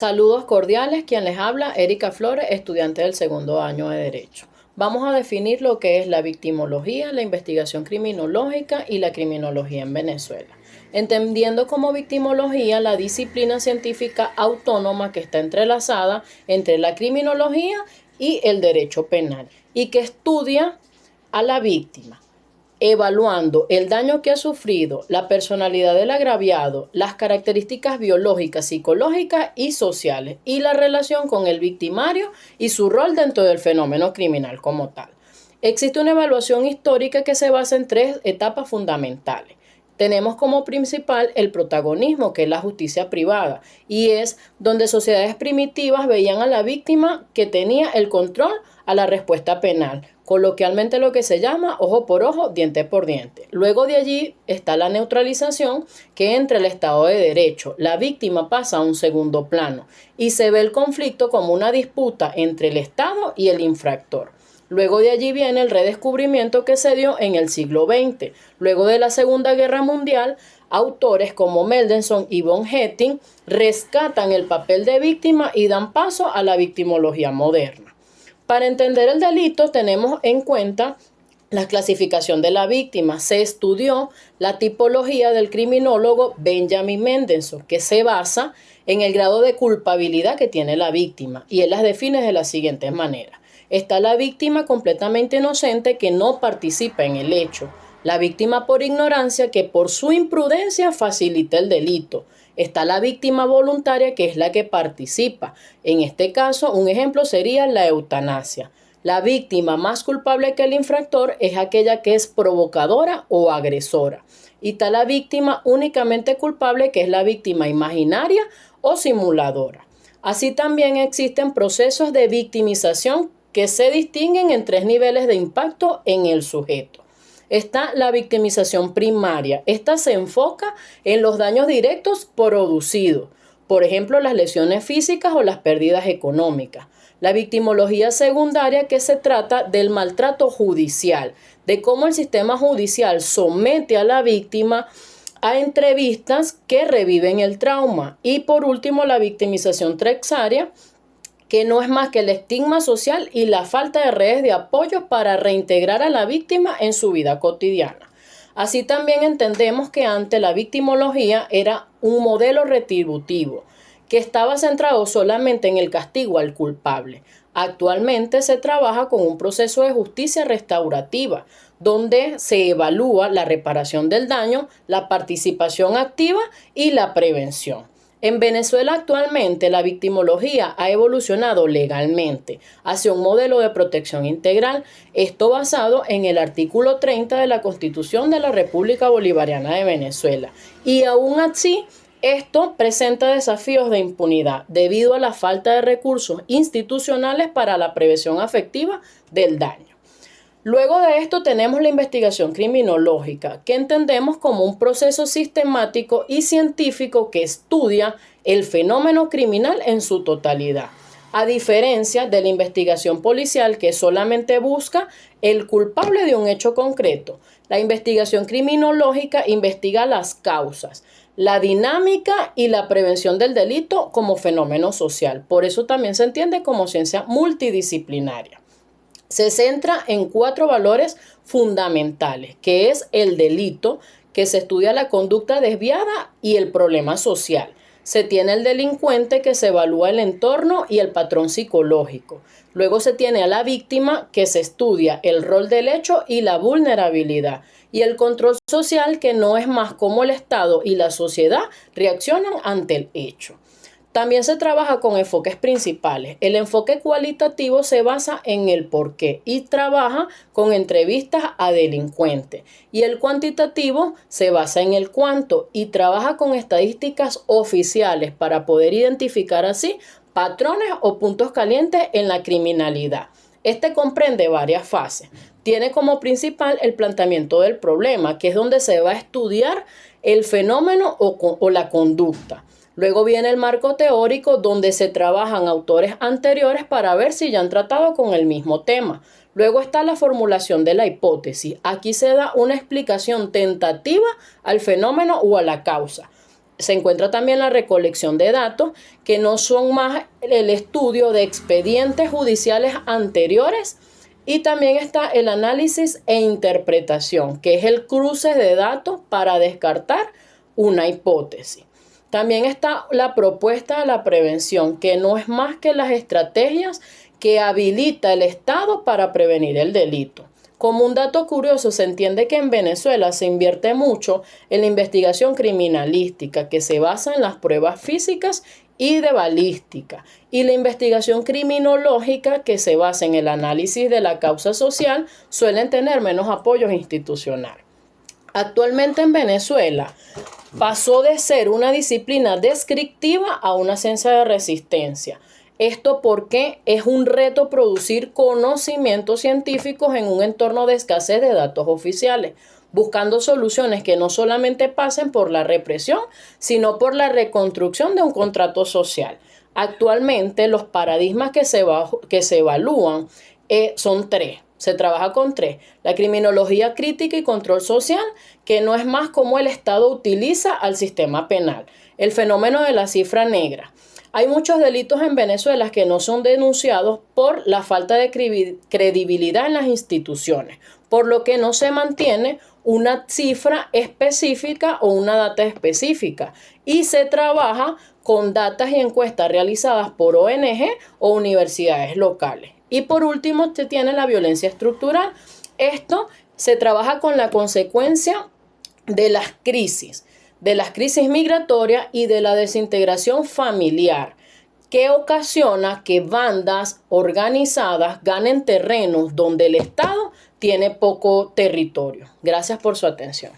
Saludos cordiales, quien les habla, Erika Flores, estudiante del segundo año de Derecho. Vamos a definir lo que es la victimología, la investigación criminológica y la criminología en Venezuela. Entendiendo como victimología la disciplina científica autónoma que está entrelazada entre la criminología y el derecho penal y que estudia a la víctima, evaluando el daño que ha sufrido, la personalidad del agraviado, las características biológicas, psicológicas y sociales, y la relación con el victimario y su rol dentro del fenómeno criminal como tal. Existe una evaluación histórica que se basa en tres etapas fundamentales. Tenemos como principal el protagonismo, que es la justicia privada, y es donde sociedades primitivas veían a la víctima que tenía el control a la respuesta penal, coloquialmente lo que se llama ojo por ojo, diente por diente. Luego de allí está la neutralización, que entre el Estado de Derecho, la víctima pasa a un segundo plano y se ve el conflicto como una disputa entre el Estado y el infractor. Luego de allí viene el redescubrimiento que se dio en el siglo XX. Luego de la Segunda Guerra Mundial, autores como Mendelssohn y von Hetting rescatan el papel de víctima y dan paso a la victimología moderna. Para entender el delito tenemos en cuenta la clasificación de la víctima. Se estudió la tipología del criminólogo Benjamin Mendelssohn, que se basa en el grado de culpabilidad que tiene la víctima, y él las define de la siguiente manera. Está la víctima completamente inocente que no participa en el hecho. La víctima por ignorancia que por su imprudencia facilita el delito. Está la víctima voluntaria que es la que participa. En este caso, un ejemplo sería la eutanasia. La víctima más culpable que el infractor es aquella que es provocadora o agresora. Y está la víctima únicamente culpable que es la víctima imaginaria o simuladora. Así también existen procesos de victimización que se distinguen en tres niveles de impacto en el sujeto. Está la victimización primaria. Esta se enfoca en los daños directos producidos, por ejemplo, las lesiones físicas o las pérdidas económicas. La victimología secundaria, que se trata del maltrato judicial, de cómo el sistema judicial somete a la víctima a entrevistas que reviven el trauma. Y por último, la victimización terciaria, que no es más que el estigma social y la falta de redes de apoyo para reintegrar a la víctima en su vida cotidiana. Así también entendemos que antes la victimología era un modelo retributivo que estaba centrado solamente en el castigo al culpable. Actualmente se trabaja con un proceso de justicia restaurativa, donde se evalúa la reparación del daño, la participación activa y la prevención. En Venezuela actualmente la victimología ha evolucionado legalmente hacia un modelo de protección integral, esto basado en el artículo 30 de la Constitución de la República Bolivariana de Venezuela. Y aún así, esto presenta desafíos de impunidad debido a la falta de recursos institucionales para la prevención afectiva del daño. Luego de esto tenemos la investigación criminológica, que entendemos como un proceso sistemático y científico que estudia el fenómeno criminal en su totalidad, a diferencia de la investigación policial, que solamente busca el culpable de un hecho concreto. La investigación criminológica investiga las causas, la dinámica y la prevención del delito como fenómeno social. Por eso también se entiende como ciencia multidisciplinaria. Se centra en cuatro valores fundamentales, que es el delito, que se estudia la conducta desviada y el problema social. Se tiene el delincuente, que se evalúa el entorno y el patrón psicológico. Luego se tiene a la víctima, que se estudia el rol del hecho y la vulnerabilidad. Y el control social, que no es más cómo el Estado y la sociedad reaccionan ante el hecho. También se trabaja con enfoques principales. El enfoque cualitativo se basa en el porqué y trabaja con entrevistas a delincuentes. Y el cuantitativo se basa en el cuánto y trabaja con estadísticas oficiales para poder identificar así patrones o puntos calientes en la criminalidad. Este comprende varias fases. Tiene como principal el planteamiento del problema, que es donde se va a estudiar el fenómeno o la conducta. Luego viene el marco teórico, donde se trabajan autores anteriores para ver si ya han tratado con el mismo tema. Luego está la formulación de la hipótesis. Aquí se da una explicación tentativa al fenómeno o a la causa. Se encuentra también la recolección de datos que no son más el estudio de expedientes judiciales anteriores, y también está el análisis e interpretación, que es el cruce de datos para descartar una hipótesis. También está la propuesta de la prevención, que no es más que las estrategias que habilita el Estado para prevenir el delito. Como un dato curioso, se entiende que en Venezuela se invierte mucho en la investigación criminalística, que se basa en las pruebas físicas y de balística, y la investigación criminológica, que se basa en el análisis de la causa social, suelen tener menos apoyo institucional. Actualmente en Venezuela pasó de ser una disciplina descriptiva a una ciencia de resistencia. Esto porque es un reto producir conocimientos científicos en un entorno de escasez de datos oficiales, buscando soluciones que no solamente pasen por la represión, sino por la reconstrucción de un contrato social. Actualmente los paradigmas que se evalúan son tres. Se trabaja con tres: la criminología crítica y control social, que no es más como el Estado utiliza al sistema penal; el fenómeno de la cifra negra. Hay muchos delitos en Venezuela que no son denunciados por la falta de credibilidad en las instituciones, por lo que no se mantiene una cifra específica o una data específica, y se trabaja con datas y encuestas realizadas por ONG o universidades locales. Y por último, se tiene la violencia estructural. Esto se trabaja con la consecuencia de las crisis migratorias y de la desintegración familiar, que ocasiona que bandas organizadas ganen terrenos donde el Estado tiene poco territorio. Gracias por su atención.